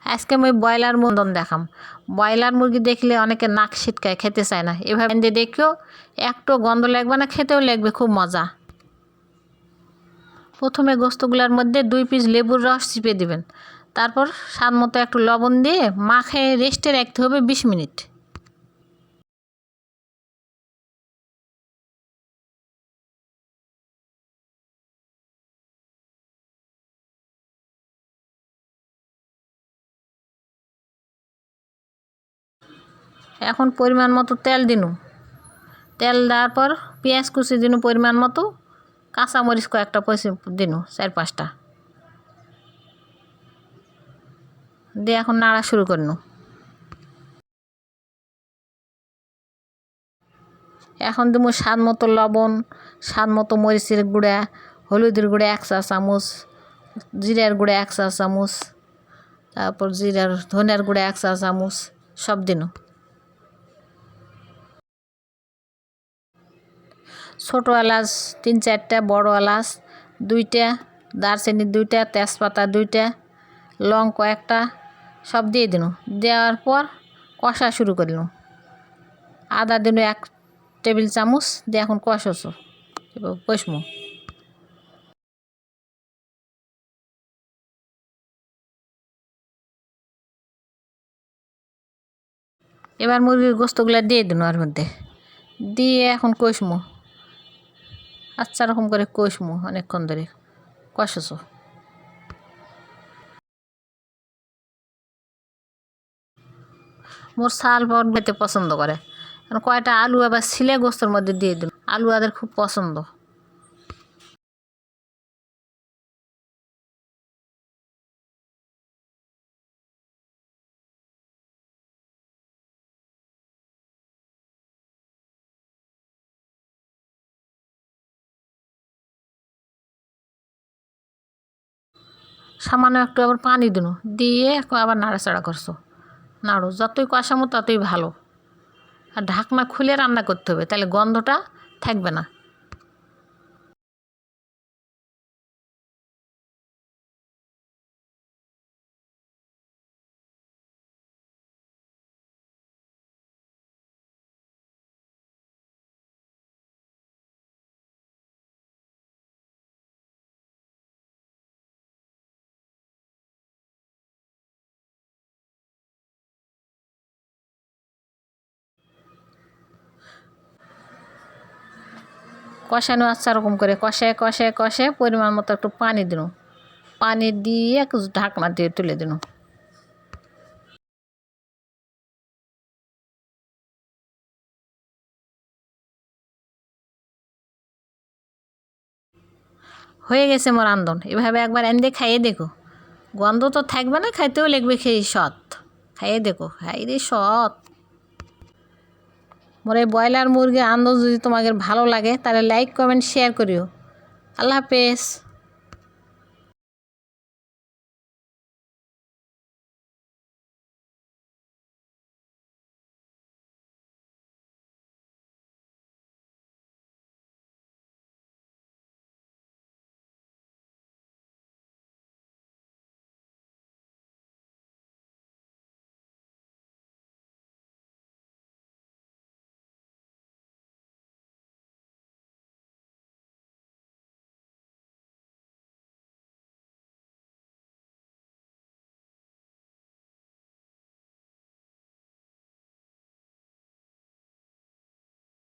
আজকে আমি ব্রয়লার মুরগি দেখাম। ব্রয়লার মুরগি দেখলে অনেকে নাক ছিটকায়, খেতে চায় না। এভাবে দেখেও একটু গন্ধ লাগবে না, খেতেও লাগবে খুব মজা। প্রথমে গোস্তগুলোর মধ্যে 2 পিস লেবুর রস চিপে দিবেন। তারপর স্বাদ মতো একটু লবণ দিয়ে মাখে রেস্টে রাখতে হবে 20 মিনিট। এখন পরিমাণ মতো তেল দিনু। তেল দেওয়ার পর পেঁয়াজ কুচি দিনু পরিমাণ মতো, কাঁচামরিচ কয়েকটা দিনু 4-5টা দিয়ে এখন নাড়া শুরু করনু। এখন দেবো স্বাদ মতো লবণ, স্বাদ মতো মরিচের গুঁড়া, হলুদের গুঁড়া 1 চা চামচ, জিরার গুঁড়া 1 চা চামচ, তারপর ধনিয়ার গুঁড়া 1 চা চামচ সব দিনু। ছোটো এলাচ 3-4টা, বড় এলাচ 2টা, দারচিনি 2টা, তেজপাতা 2টা, লং কয়েকটা সব দিয়ে দিনু। দেওয়ার পর কষা শুরু করলু। আদা দিনু 1 টেবিল চামচ দিয়ে এখন কষমু। এবার মুরগির গোস্তগুলো দিয়ে দিন ওর মধ্যে, দিয়ে এখন কষমু। আচ্ছা রকম করে কষমু অনেকক্ষণ ধরে কষছো। মোর শাল বন খেতে পছন্দ করে। কয়টা আলু আবার ছিলে গোস্তর মধ্যে দিয়ে দিন, আলু ওদের খুব পছন্দ। সামান্য একটু আবার পানি দিন, দিয়ে আবার নাড়াচাড়া করছো। নাড়ো, যতই কষামো ততই ভালো। আর ঢাকনা খুলে রান্না করতে হবে, তাহলে গন্ধটা থাকবে না। কষানো আচ্ছা রকম করে কষে পরিমাণ মতো একটু পানি দিন, পানি দিয়ে একটু ঢাকনা দিয়ে তুলে দিন। হয়ে গেছে মোর রান্ধন। এভাবে একবার এনে খাইয়ে দেখো, গন্ধ তো থাকবে না, খাইতেও লাগবে খেয়ে সৎ। খাইয়ে দেখো, খাই রে সৎ। মোর এই ব্রয়লার মুরগি রান্ধন যদি তোমাদের ভালো লাগে তাহলে লাইক কমেন্ট শেয়ার করিও। আল্লাহ হাফেজ।